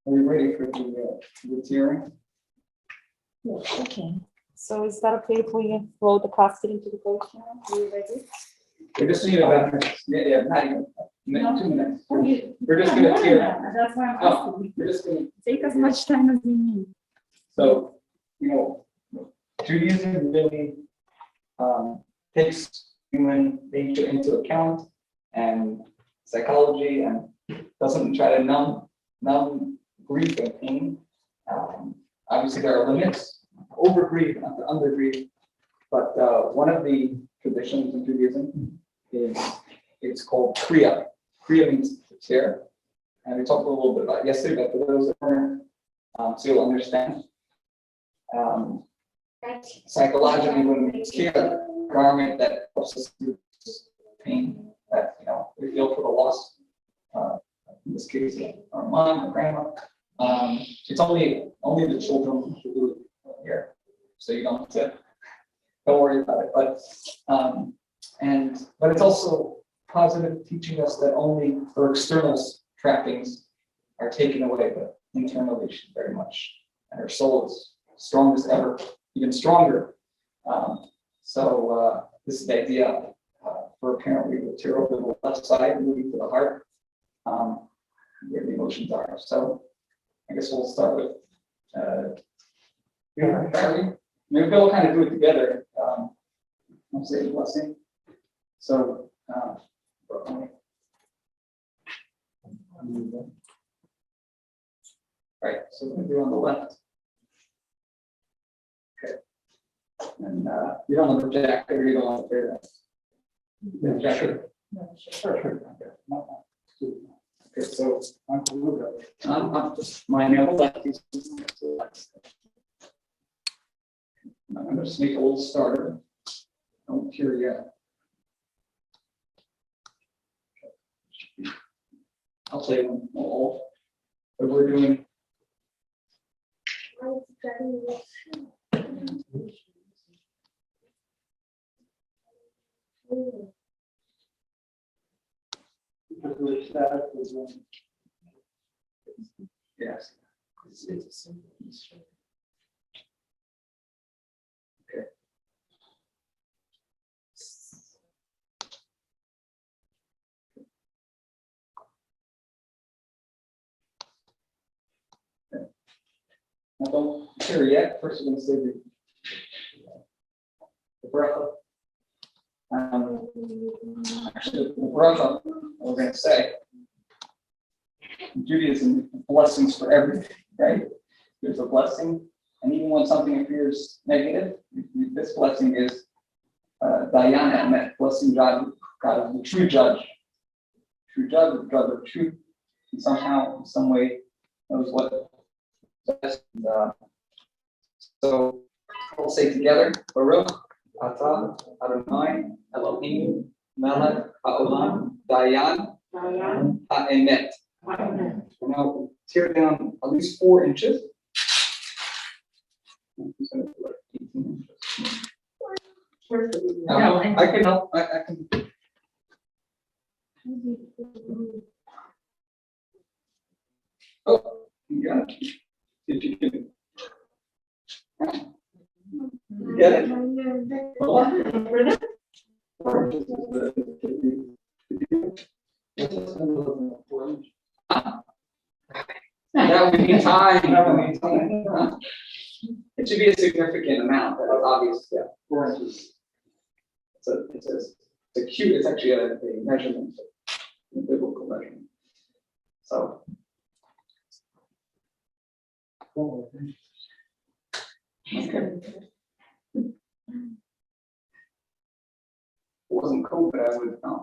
Are we ready for the tiering? Okay. So is that okay if we roll the cost into the question? Are you ready? We just need about, not even, 2 minutes. We're just gonna tier. That's why I'm Oh, asking. we're just gonna, Take as much time as you need. so, Judaism really takes human nature into account and psychology and doesn't try to numb grief and pain. Obviously, there are limits, over grief, not to under grief. But one of the traditions in Judaism is it's called Kriya. Kriya means to tear. And we talked a little bit about it yesterday, but for those that weren't, so you'll understand. Psychologically, when we tear a garment that helps us through pain, that we feel for the loss, in this case, our mom or grandma, it's only the children who do it here, so you don't worry about it. But but it's also positive, teaching us that only our external trappings are taken away, but internally she's very much, and her soul is strong as ever, even stronger. So this is the idea for apparently the tear over the left side, moving to the heart, where the emotions are. So I guess we'll start with Barry. Maybe we'll kind of do it together. I'll say the blessing. So, right. So we're going to do on the left. Okay. And you don't have a jacket, or you don't have a jacket. Sure. Okay, so I'm just my nail lefties. I'm going to just make a little starter. Don't tear yet. I'll say all that we're doing. Yes. Okay. Now don't hear yet. First, we're going to say the bracha. Actually, the bracha, we're going to say in Judaism, blessings for everything, right? There's a blessing, and even when something appears negative, this blessing is Dayan Emet, blessing God is the true judge, the judge of truth, and somehow, in some way, knows what. So we'll say together, Baruch Atah Adonai Elohim Melech Haolam Dayan Ha'emet. Now tear down at least 4 inches. I can help. I can. Oh, you got it. If you can. You get it? That would be time. It should be a significant amount. That's obvious. Yeah. 4 inches. It's cute. It's actually a measurement, a biblical measurement. So. Okay. If it wasn't COVID, I would know.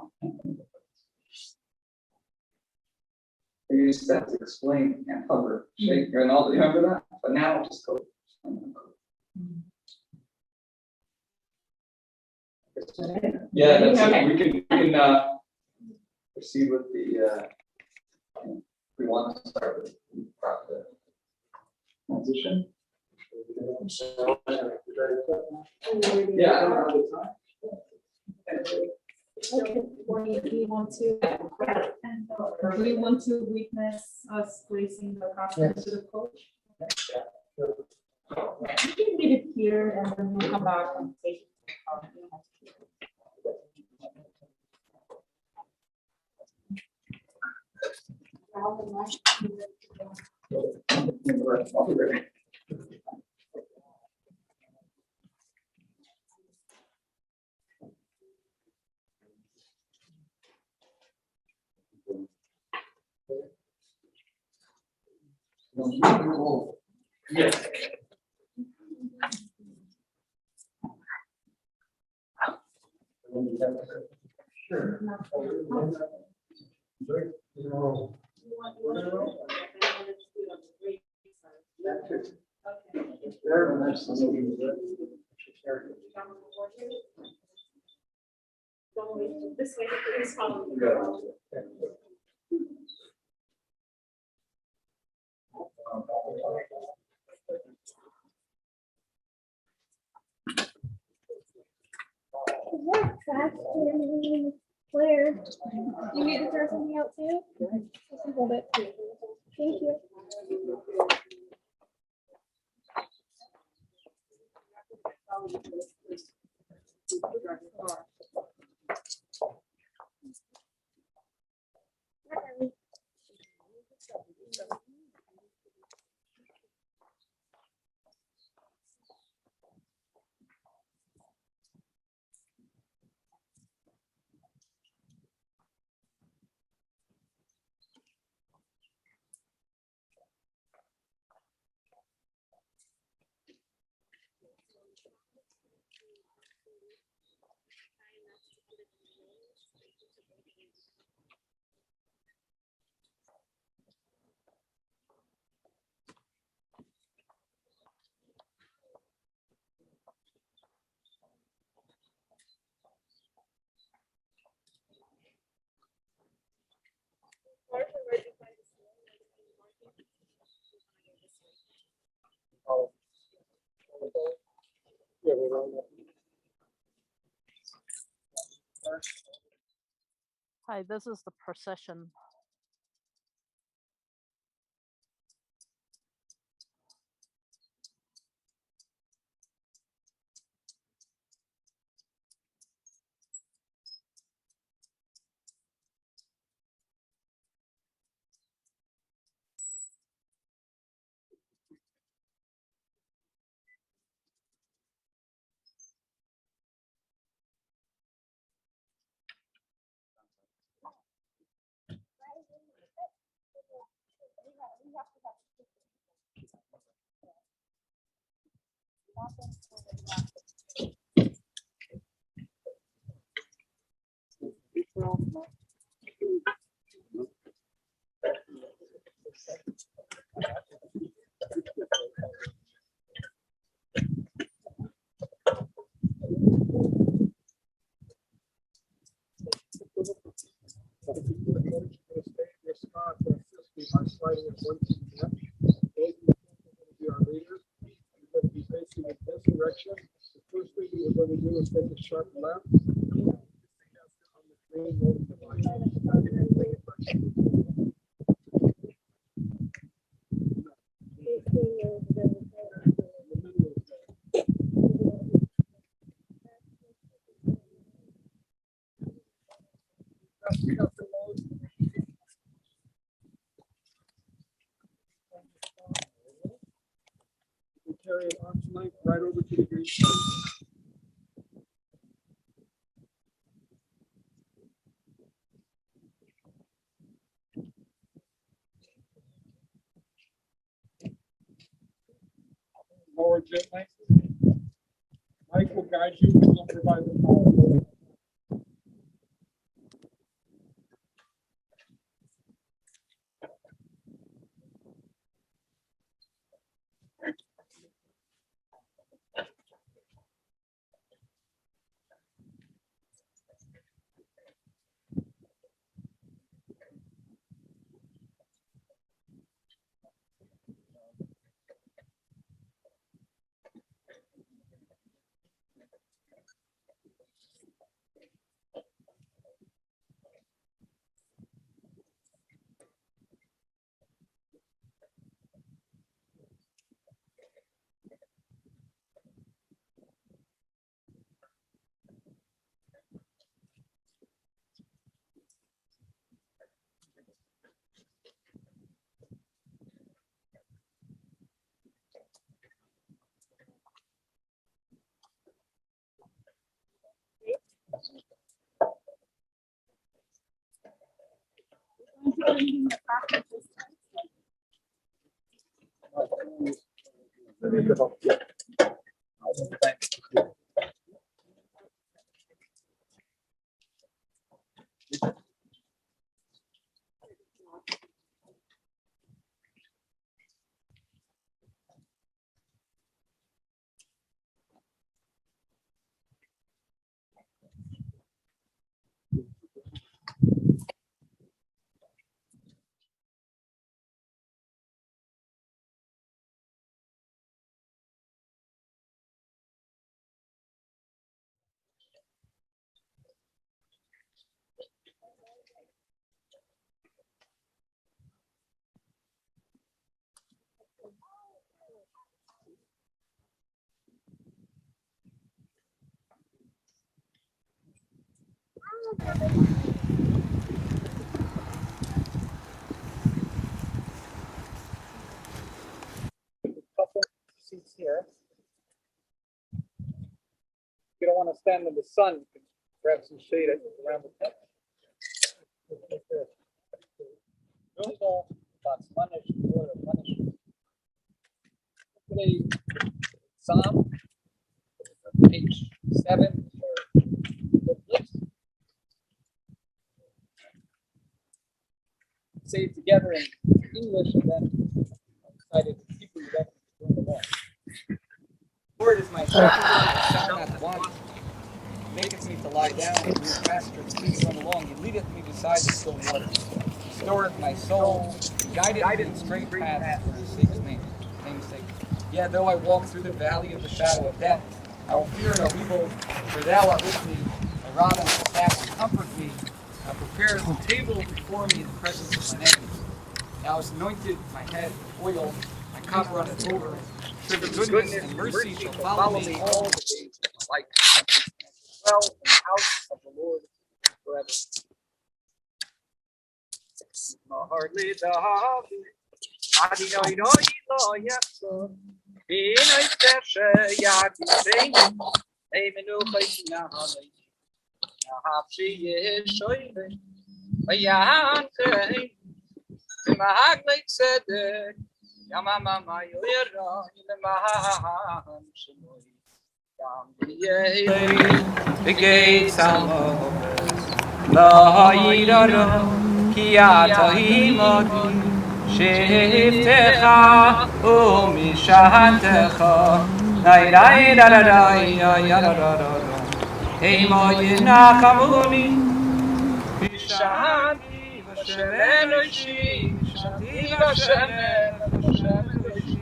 I used to have to explain and hover, shake, and all. Remember that? But now just go. Yeah, that's okay. We can proceed with the. We want to start with the transition. Yeah, I don't have the time. Okay. Do you want to? Do you want to witness us placing the costume to the coach? You can leave it here and then we'll come back and take it. Yes. Sure. This way, please follow. Where? You need to throw something out too? I can hold it. Thank you. Hi, this is the procession. The first thing you're going to do is take a sharp left. Carry it arm's length right over to the green side. Lower gently. Mike will guide you and he'll provide the power. challenging the practice. Couple seats here. You don't want to stand in the sun, you can grab some shade around the tent. Today, Psalm, page 7. Say it together in English and then I decided to keep it up during the walk. Lord is my shepherd, I shall not want. Maketh me to lie down in green pastures, leadeth me along. He leadeth me beside the still waters. Restoreth my soul. He guideth me in straight paths for his name's sake. Yea, though I walk through the valley of the shadow of death, I will fear no evil, for thou art with me. Thy rod and thy staff will comfort me. Thou preparest a table before me in the presence of mine enemies. Thou hast anointed my head with oil, my cup runneth over. Surely goodness and mercy shall follow me all the days of my life. Well in the house of the Lord forever. Hardly the Adinoi lo yapso. Be nice to Yaki Amenu Faina Holly. Nahashi Shoybe. Ayante. Mahaglik said, Yamama Mayura in the Mahan Shimoy. The gates of La Yidaro, Kiata Himodi, Shiftecha, Umishahantecha, Naidai Dadai, Yadadadada, Hemoyina Kamuni, Bishani, Vashemenushi, Shanti Vashemenushi,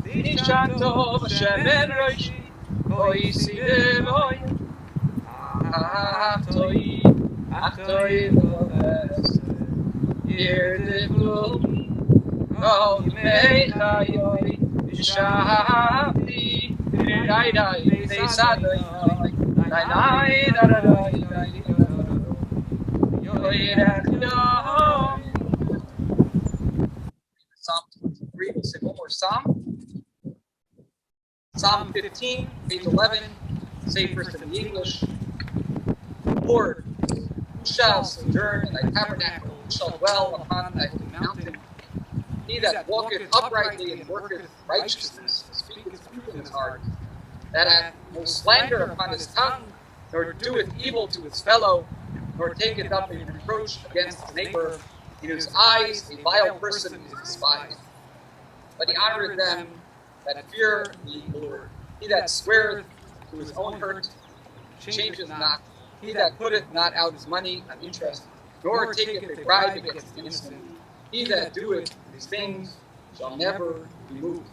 Dishanto Vashemenushi. Oisi devoy, achtoi, vobes, yerdevumi, kol yimei chayoi, v'shavti, v'dai, v'sadoi, dai, Psalm 23, we'll sing one more psalm. Psalm 15, page 11, say first in the English. Lord, who shall sojourn in thy tabernacle, who shall dwell upon thy holy mountain? He that walketh uprightly and worketh righteousness, speaketh truth in his heart, that hath no slander upon his tongue, nor doeth evil to his fellow, nor taketh up a reproach against his neighbor. In whose eyes a vile person is despised. But he honoreth them that fear the Lord. He that sweareth to his own hurt changeth not. He that putteth not out his money on interest, nor taketh a bribe against the innocent. He that doeth these things shall never be moved.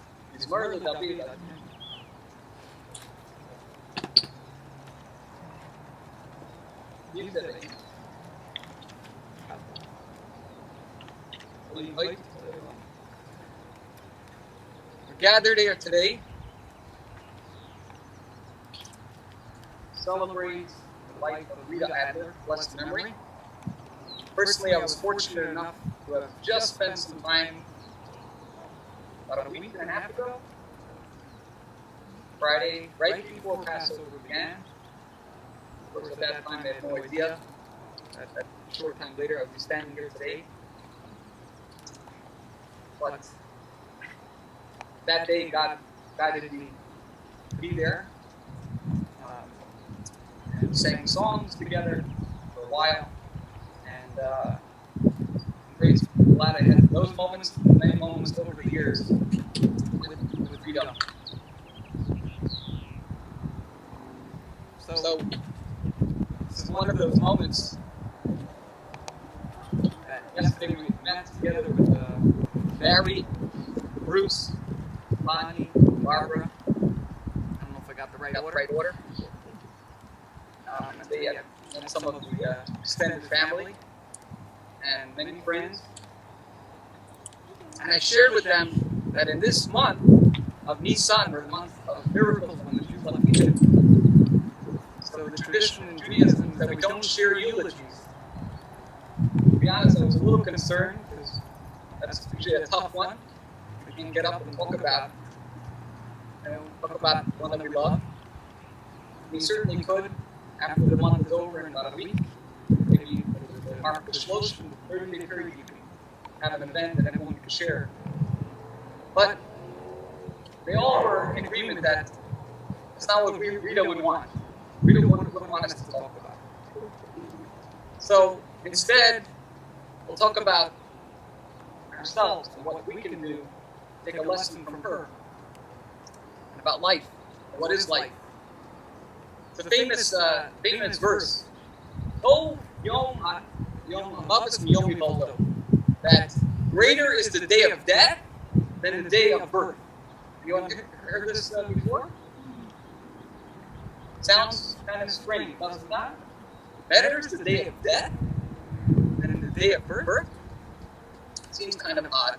We're gathered here today celebrates the life of Rita Adler, blessed memory. Personally, I was fortunate enough to have just spent some time about a week and a half ago, Friday, right before Passover began. Of course, at that time, I had no idea that short time later I would be standing here today. but that day God guided me to be there. And sang songs together for a while, and glad I had those moments, many moments over the years with Rita. So this is one of those moments that yesterday we met together with Barry, Bruce, Bonnie, Barbara. I don't know if I got the right order. And some of the extended family and many friends. And I shared with them that in this month of Nisan, or the month of miracles when the Jews left Egypt, so the tradition in Judaism is that we don't share eulogies. To be honest, I was a little concerned because that's usually a tough one. We can get up and talk about the one that we love. We certainly could after the month is over in about a week. Maybe the mark of Shlosh, the 30-day period, you can have an event that everyone can share. But they all were in agreement that it's not what Rita would want. Rita wouldn't want us to talk about. So instead, we'll talk about ourselves and what we can do, take a lesson from her, and about life, and what is life. It's a famous verse. Oh, Yom HaMavis Yom Yivoldo. That greater is the day of death than the day of birth. Anyone heard this before? Sounds kind of strange, does it not? Better is the day of death than the day of birth? Seems kind of odd.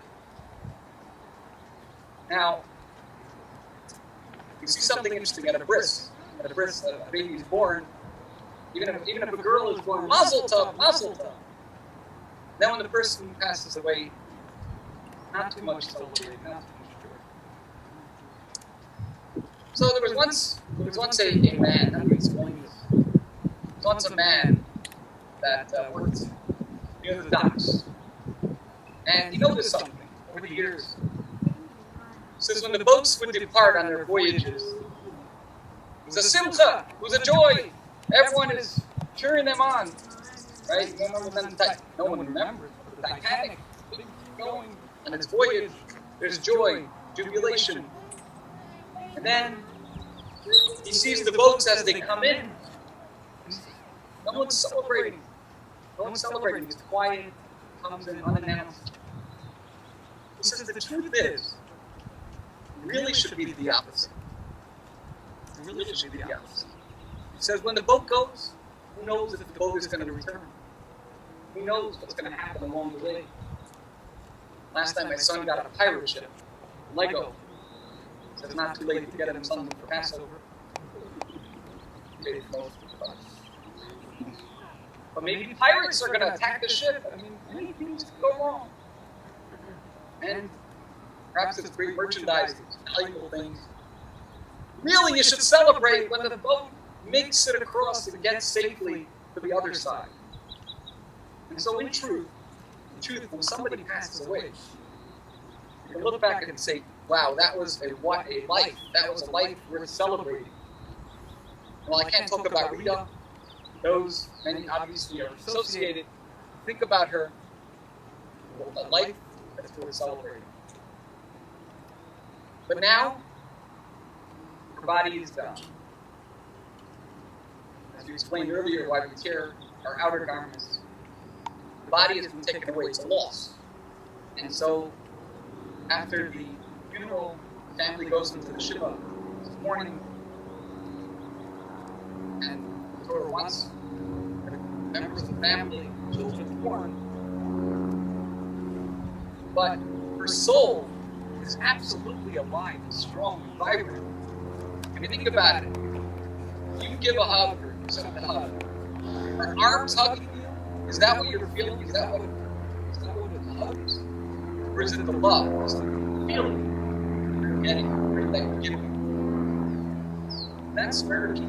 Now, you see something interesting at a bris. At a bris, a baby is born. Even if a girl is born, mazel tov, mazel tov. Then when the person passes away, not too much celebrating, not too much joy. So there was once a man. How do we explain this? There was once a man that worked near the docks, and he noticed something over the years. He says when the boats would depart on their voyages, it was a simcha, it was a joy. Everyone is cheering them on, right? You remember when no one remembers, but the Titanic going on its voyage. There's joy, jubilation, and then he sees the boats as they come in. No one's celebrating. No one's celebrating. It's quiet. Comes in unannounced. He says the truth is, it really should be the opposite. It really should be the opposite. He says when the boat goes, who knows if the boat is going to return? Who knows what's going to happen along the way? Last time my son got a pirate ship, Lego. So it's not too late to get him something for Passover. But maybe pirates are going to attack the ship. I mean, many things could go wrong. And perhaps it's great merchandise, valuable things. Really, you should celebrate when the boat makes it across and gets safely to the other side. And so in truth, when somebody passes away, you can look back and say, wow, that was a life. That was a life worth celebrating. Well, I can't talk about Rita. Those, many obviously are associated. Think about her. A life that's worth celebrating. But now, her body is gone. As we explained earlier, why we tear our outer garments. The body has been taken away. It's a loss. And so, after the funeral, the family goes into the Shiva this morning. And the Torah wants members of the family, children to mourn. But her soul is absolutely alive and strong and vibrant. If you think about it, you give a hug or accept a hug. Her arms hugging you, is that what you're feeling? Is that what the hug is? Or is it the love? Is it the feeling you're getting, that you're giving? That's spiritual.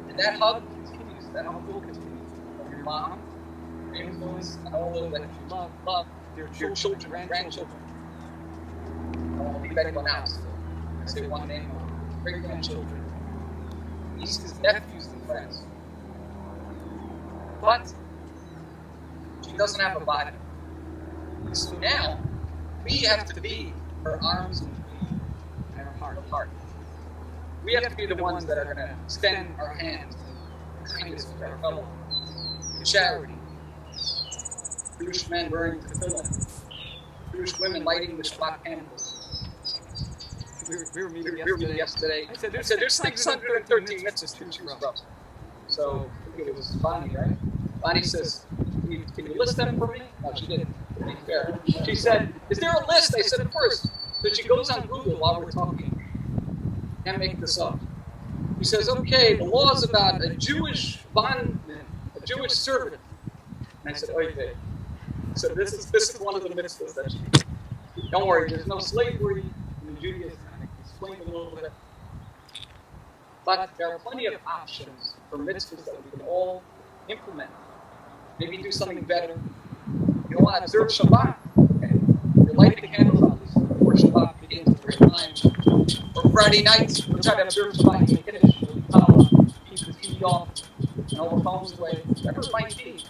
And that hug continues, that hug will continue. From your mom, your influence, and all those that you love, your children, grandchildren. I won't leave anyone out. So I say one name, great grandchildren, nieces, nephews, and friends. But she doesn't have a body. So now we have to be her arms and feet and her heart. We have to be the ones that are going to extend our hands in kindness to our fellow, in charity. Jewish men wearing tefillin, Jewish women lighting the Shabbat candles. We were meeting yesterday. I said, there's 613 mitzvahs to choose from. So, I think it was Bonnie, right? Bonnie says, can you list them for me? No, she didn't, to be fair. She said, is there a list? I said, of course. So she goes on Google while we're talking. Can't make this up. She says, okay, the law is about a Jewish bondman, a Jewish servant. And I said, okay. So this is one of the mitzvahs that she, don't worry, there's no slavery in Judaism. I explained a little bit. But there are plenty of options for mitzvahs that we can all implement. Maybe do something better. You don't want to observe Shabbat. Okay. You light the candles up before Shabbat begins at the time. Or Friday nights, we'll try to observe Shabbat and finish. Keep the TV off and all the phones away. Whatever it might be.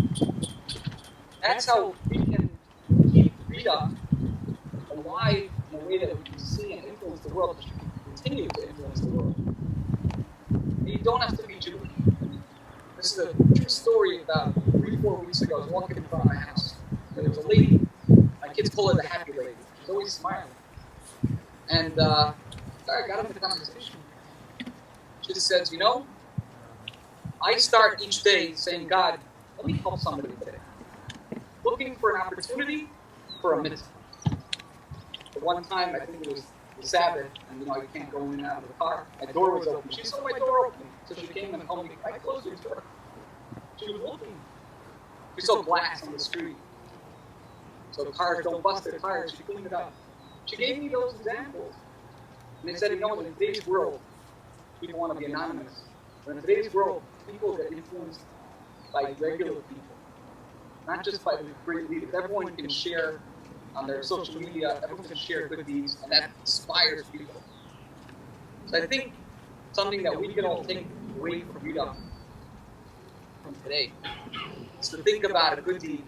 That's how we can keep Rita alive in a way that we can see and influence the world, that she can continue to influence the world. And you don't have to be Jewish. This is a true story about 3-4 weeks ago. I was walking in front of my house. There was a lady. My kids call her the happy lady. She's always smiling. And I got into the conversation. She just says, I start each day saying, God, let me help somebody today. Looking for an opportunity for a mitzvah. At one time, I think it was the Sabbath, and you can't go in and out of the car. My door was open. She saw my door open, so she came and told me, I closed your door. She was looking. She saw glass on the street. So the cars don't bust their tires. She cleaned it up. She gave me those examples. And they said, in today's world, people want to be anonymous. But in today's world, people get influenced by regular people. Not just by the great leaders. Everyone can share on their social media. Everyone can share good deeds, and that inspires people. So I think something that we can all take away from Rita from today is to think about a good deed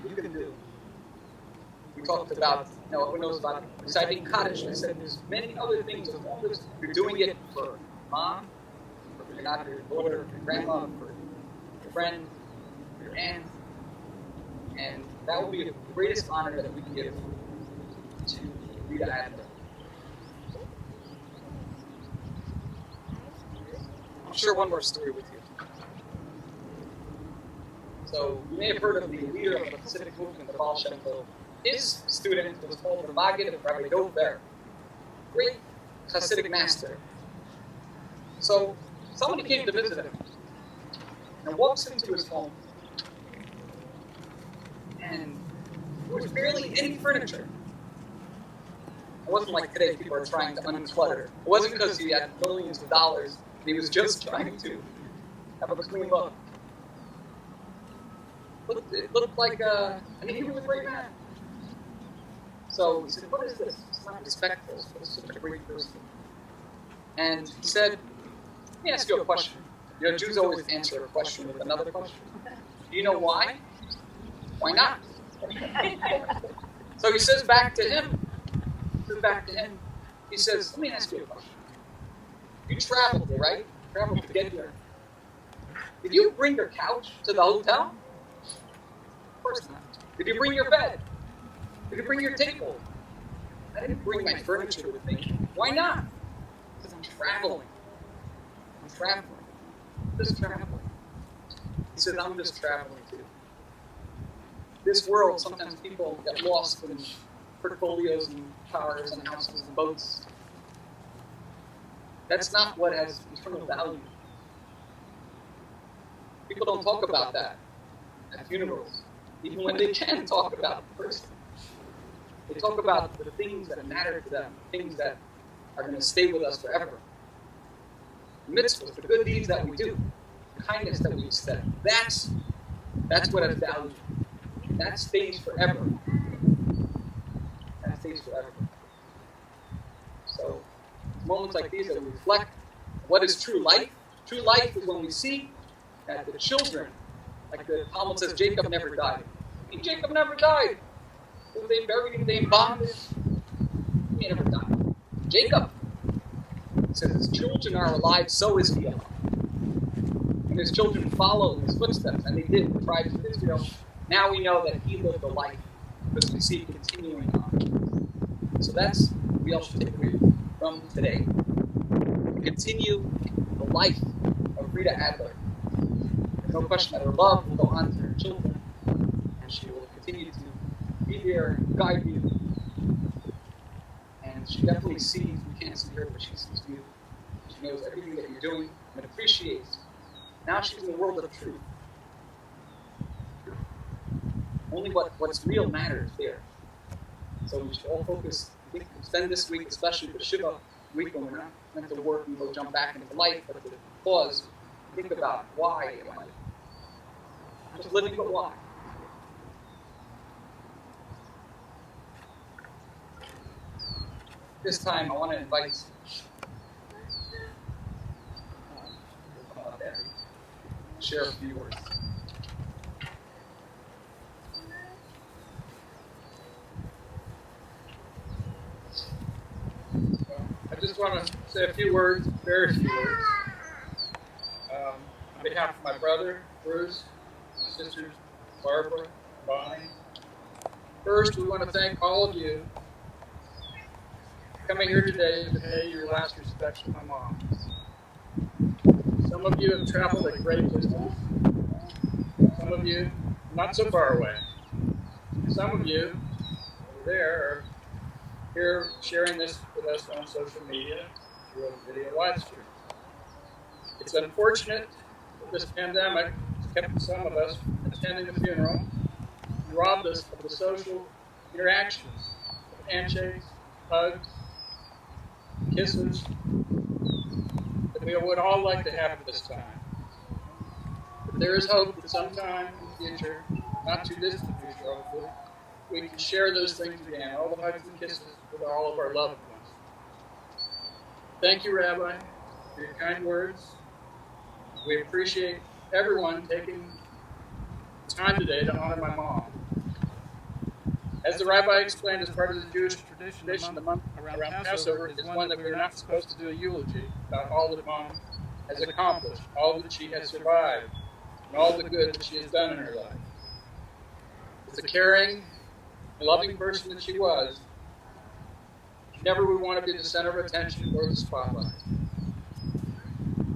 that you can do. We talked about, everyone knows about reciting Kaddish. I said there's many other things. As long as you're doing it for mom, for your daughter, your grandma, for your friend, for your aunt. And that will be the greatest honor that we can give to Rita Adler. I'll share one more story with you. So, you may have heard of the leader of the Pacific movement, the Baal Shem Tov. His student was called the Maggid of Rabbi Dover, great Hasidic master. So, somebody came to visit him and walks into his home. And there was barely any furniture. It wasn't like today people are trying to unclutter. It wasn't because he had millions of dollars. He was just trying to have a clean look. It looked like and he was a great man. So he said, what is this? It's not respectful for such a great person. And he said, let me ask you a question. Jews always answer a question with another question. Do you know why? Why not? So he says back to him, he says, let me ask you a question. You traveled, right? Traveled to get here. Did you bring your couch to the hotel? Of course not. Did you bring your bed? Did you bring your table? I didn't bring my furniture with me. Why not? Because I'm traveling. Just traveling. He says, I'm just traveling too. This world, sometimes people get lost in portfolios and cars and houses and boats. That's not what has eternal value. People don't talk about that at funerals, even when they can talk about the person. They talk about the things that matter to them, things that are going to stay with us forever. The mitzvahs, the good deeds that we do, the kindness that we extend. That's what has value. that stays forever. That stays forever. So, moments like these that we reflect what is true life. True life is when we see that the children, like the Talmud says, Jacob never died. And Jacob never died. So they buried him, they embalmed him. He never died. Jacob says his children are alive, so is he alive. And his children follow in his footsteps, and they did, the tribes of Israel. Now we know that he lived a life because we see it continuing on. So that's what we all should take away from today. Continue the life of Rita Adler. There's no question that her love will go on to her children, and she will continue to be there and guide you. And she definitely sees, we can't see her, but she sees you. She knows everything that you're doing and appreciates. Now she's in the world of truth. Only what's real matters there. So we should all focus, I think, spend this week, especially the Shiva week when we're not meant to work and go jump back into life, but to pause, think about why am I not just living, but why. This time I want to invite share a few words. I just want to say a few words, very few words. On behalf of my brother, Bruce, my sisters, Barbara, Bonnie. First, we want to thank all of you for coming here today to pay your last respects to my mom. Some of you have traveled a great distance. Some of you not so far away. Some of you over there are here sharing this with us on social media through a video live stream. It's unfortunate that this pandemic has kept some of us from attending the funeral and robbed us of the social interactions, of handshakes, hugs, kisses, that we would all like to have at this time. But there is hope that sometime in the future, not too distant future hopefully, we can share those things again, all the hugs and kisses with all of our loved ones. Thank you, Rabbi, for your kind words. We appreciate everyone taking time today to honor my mom. As the Rabbi explained, as part of the Jewish tradition, the month around Passover is one that we're not supposed to do a eulogy about all that Mom has accomplished, all that she has survived, and all the good that she has done in her life. As a caring and loving person that she was, she never would want to be the center of attention or the spotlight.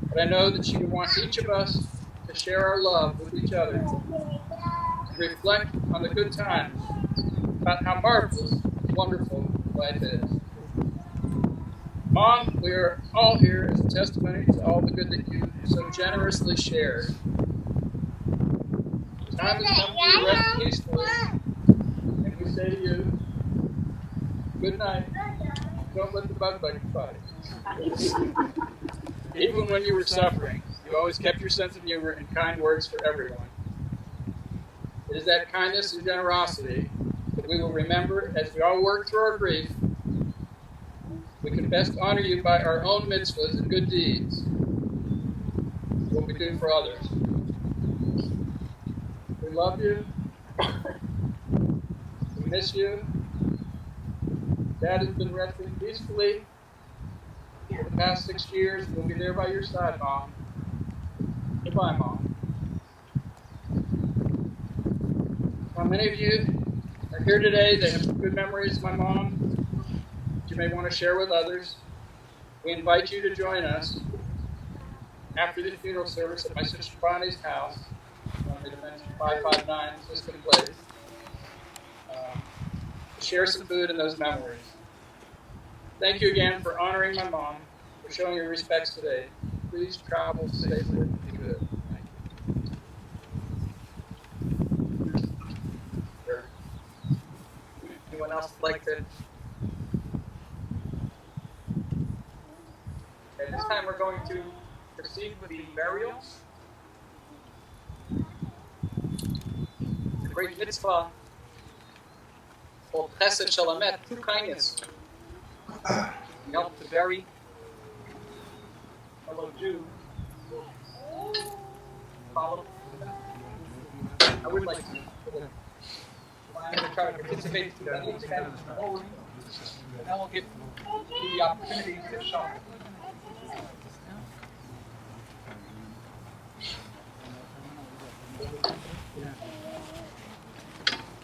But I know that she would want each of us to share our love with each other and reflect on the good times about how marvelous and wonderful life is. Mom, we are all here as a testimony to all the good that you so generously shared. The time has come for you to rest peacefully, and we say to you, good night. Don't let the bug bite your body. Even when you were suffering, you always kept your sense of humor and kind words for everyone. It is that kindness and generosity that we will remember as we all work through our grief. We can best honor you by our own mitzvahs and good deeds, what we do for others. We love you. We miss you. Dad has been resting peacefully for the past 6 years, and we'll be there by your side, Mom. Goodbye, Mom. Now, many of you are here today. They have good memories of my mom that you may want to share with others. We invite you to join us after the funeral service at my sister Bonnie's house. I wanted to mention 559 System Place. To share some food and those memories. Thank you again for honoring my mom, for showing your respects today. Please travel safely and be good. Thank you. Sure. Anyone else would like to? Okay, this time we're going to proceed with the burials. great mitzvah called Chesed Shalamet, true kindness. We help to bury a fellow Jew. Follow. I would like to. I'm going to try to participate to the extent of the whole room, and then we'll get the opportunity to show.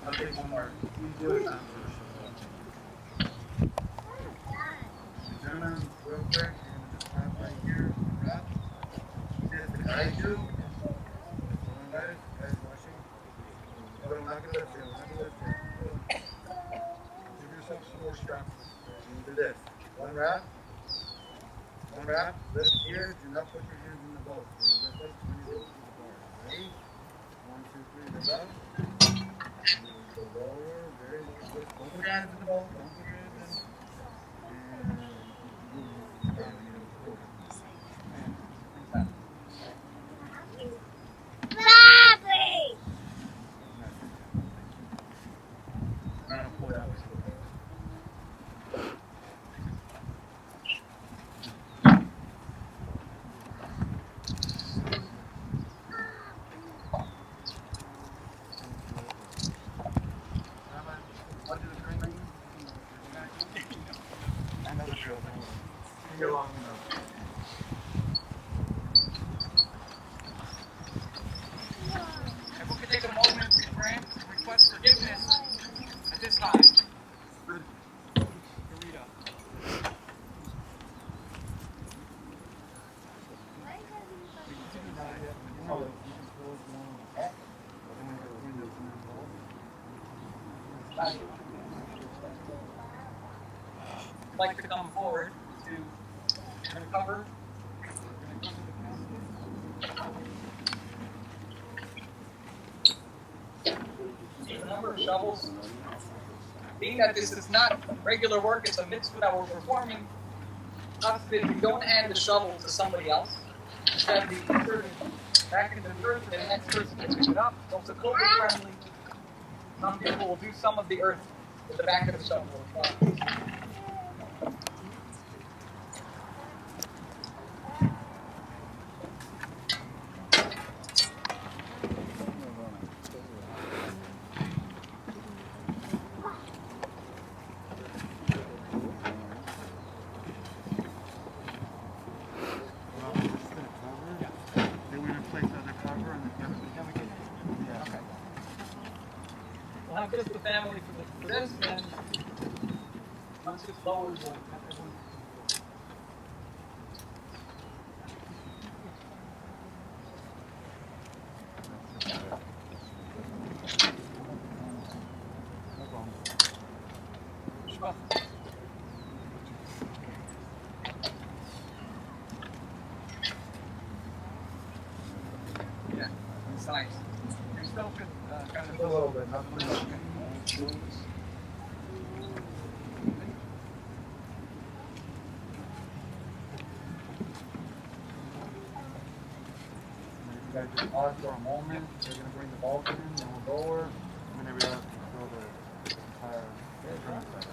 I'll take one more. Gentlemen, real quick, you're gonna just stop right here. Right? Yes, the guy too. Guys watching. But I'm not gonna lift you. I'm not gonna lift you. Give yourself some more strength. You do this. One wrap. One wrap. Lift here. Do not put your hands in the boat. You lift up when you get to the bar. Ready? 1, 2, 3. Lift up. Go lower. Very low. Don't put your hands in the boat. Don't put your hands in. If we could take a moment to pray and request forgiveness at this time. Rita. I'd like to come forward to recover. There's a number of shovels. Being that this is not regular work, it's a mitzvah that we're performing. God forbid we don't hand the shovel to somebody else. Instead, we insert it back into the earth and the next person can pick it up. It's also COVID friendly. Some people will do some of the earth with the back of the shovel. We'll have just the family for this, and once it's lowered, we'll have everyone. Yeah, it's nice. You're still good, kind of A little bit, not too much. You guys just pause for a moment. They're gonna bring the ball in, then we'll go over. Whenever you have to throw the entire drum set.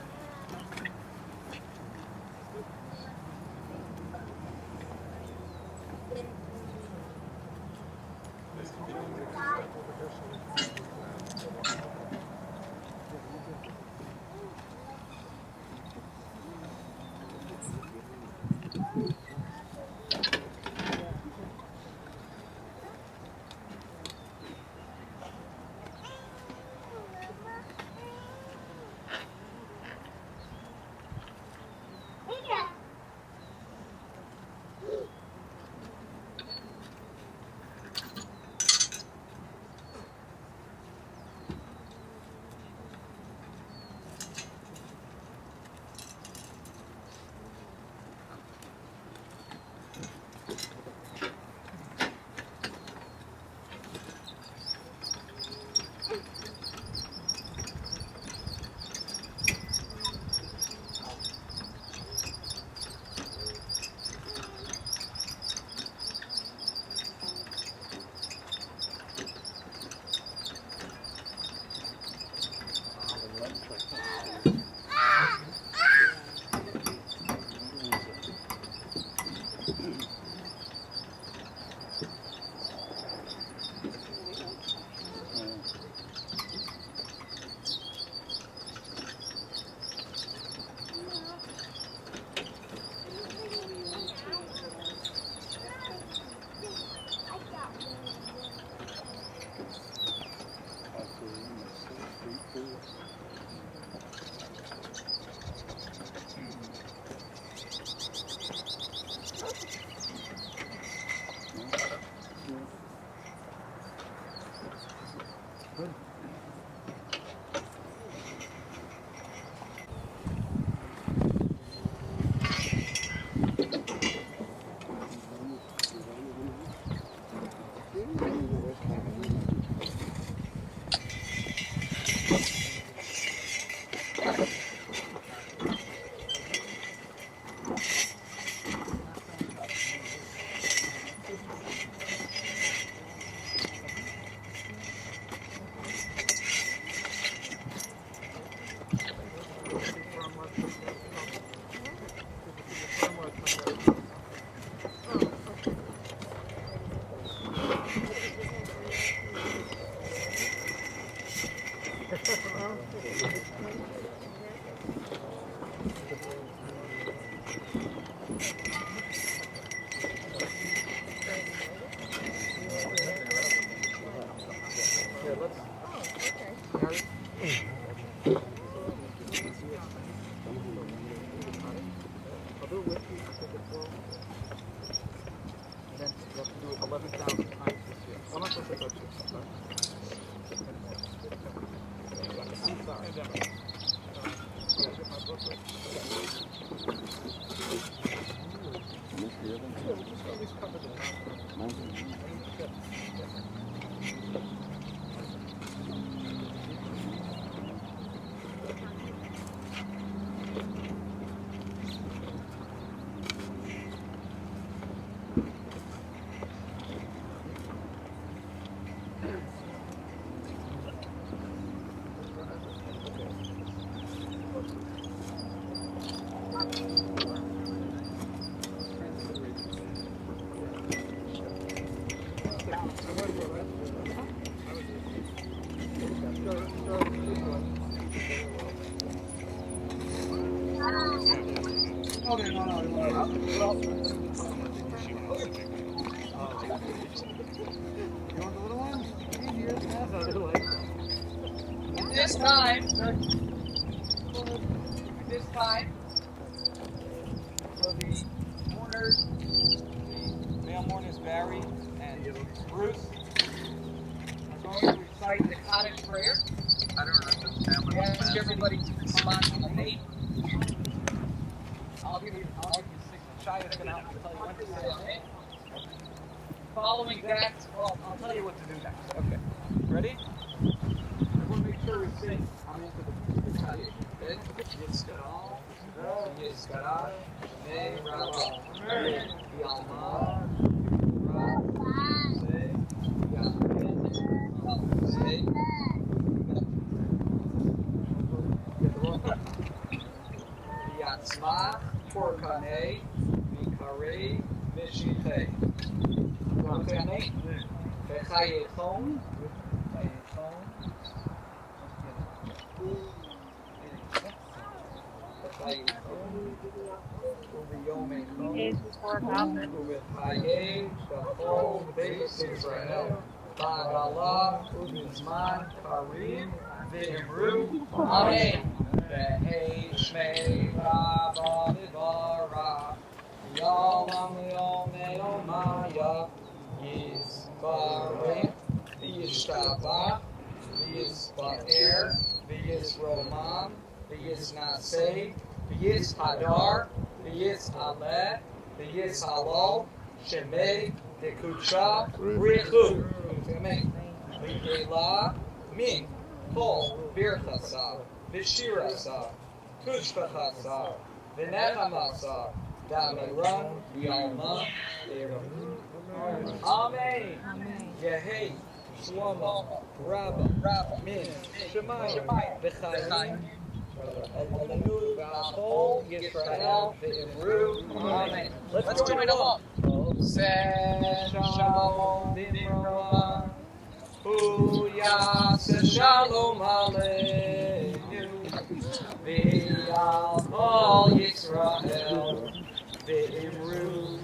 Okay, no. You want the little one? This time, for the mourners, the male mourners Barry and Bruce are going to recite the cottage prayer. I don't understand. We ask everybody to respond to the name. I'll give you a signal. Shia's going to help me tell you when to say it. Following that, well, I'll tell you what to do next. Okay. Ready? I want to make sure we sing. I'm into the cottage. Good? Yitzkaral, Yitzkaral, May Rabba, Yalma, Rabba, say, Yalma, say, Yatzma, Porkane, Mikare, Mishite. Porkane, Vechayechon, Amen. Hey, Shmei, Rabba, Vivara, Yom, Maya, Yisbareh, Yishtaba, Yisbaer, Yisroman, Yisnaseh, Yishadar, Yishaleh, Yishalol, Shemei, Dekucha, Richu, Mikela, Min, Kol, Birchasa, Vishirasa, Tushbachasa, Vinechamasa, Damiran, Yalma, Amen. Yehei, Shlomo, Rabba, Min, Shemai, Bechayim, Elenu, V'Achol, Yisrael, V'Imru, Amen. Let's join along. Seh Shalom Dimroma, Hu Yaseh Shalom Aleinu, V'Al Kol Yisrael, V'Imru,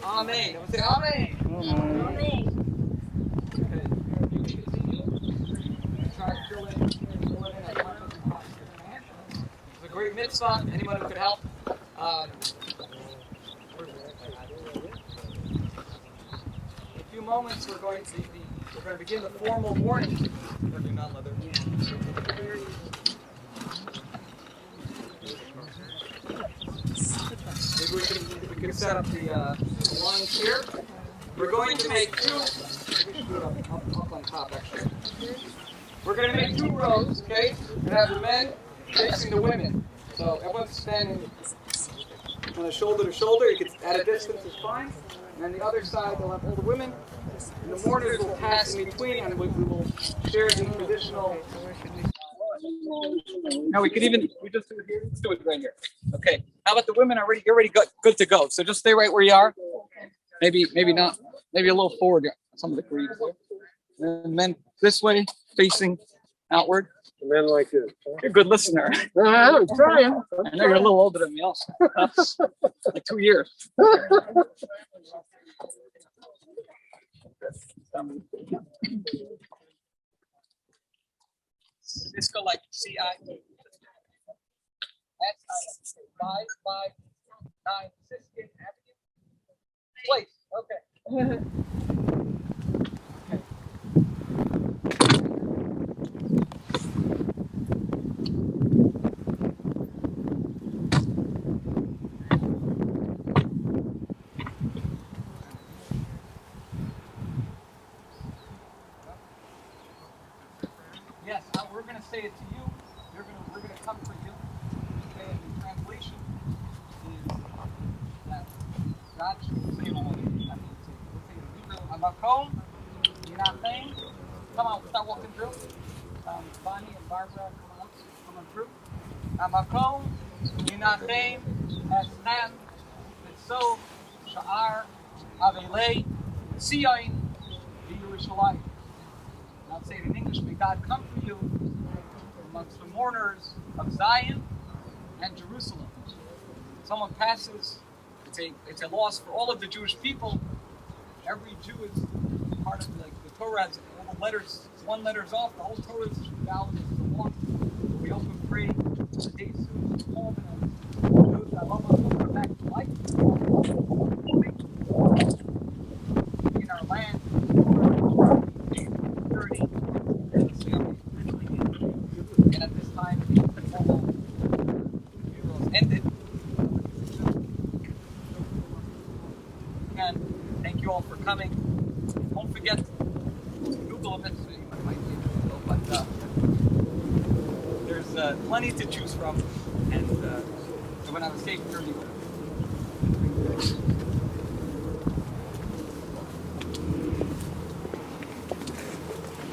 Amen. Everyone say Amen. Amen. Okay. You can continue. Try to fill in as much as you possibly can. It's a great mitzvah. Anyone who could help. In a few moments, we're going to the We're going to begin the formal morning. Maybe we can set up the lines here. We're going to make two. Maybe we should do it up on top, actually. We're going to make two rows, okay? We're going to have the men facing the women. So everyone's standing on a shoulder to shoulder. You can at a distance is fine. And then the other side, they'll have all the women. And the mourners will pass in between, and we will share the traditional. Now we could even just do it here. Let's do it right here. Okay. How about the women are ready? You're already good to go. So just stay right where you are. Maybe not. Maybe a little forward. Some of the greaves there. And then this way, facing outward. The men like this. You're a good listener. I'm trying. I know you're a little older than me also. Like 2 years. Let's go like CI. That's 559 Siskin Avenue. Place. Okay. Yes, we're going to say it to you. We're going to come for you. Okay, and the translation is that God should say all of it. That means we'll say it in Hebrew. Amakom, Yinachem. Come on, start walking through. Bonnie and Barbara, come on through. Amakom, Yinachem, Esnan, Mitzov, Sha'ar, Avelei, Sion, Yerushalayim. I'll say it in English, may God come for you amongst the mourners of Zion and Jerusalem. Someone passes, it's a loss for all of the Jewish people. Every Jew is part of the Torah, has all the letters, one letter's off, the whole Torah is valid as the one. We hope and pray the day soon is home and Jews that love us will come back to life. In our land. And at this time, the formal funeral is ended. And thank you all for coming. Don't forget to Google them. But there's plenty to choose from. And when I was safe journey.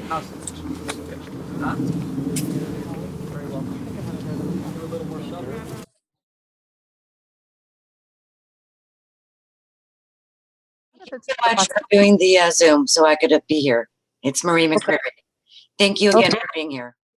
How's it? Not? Very well. Do a little more shelter. Thank you so much for doing the Zoom so I could be here. It's Marie McCreary. Thank you again for being here.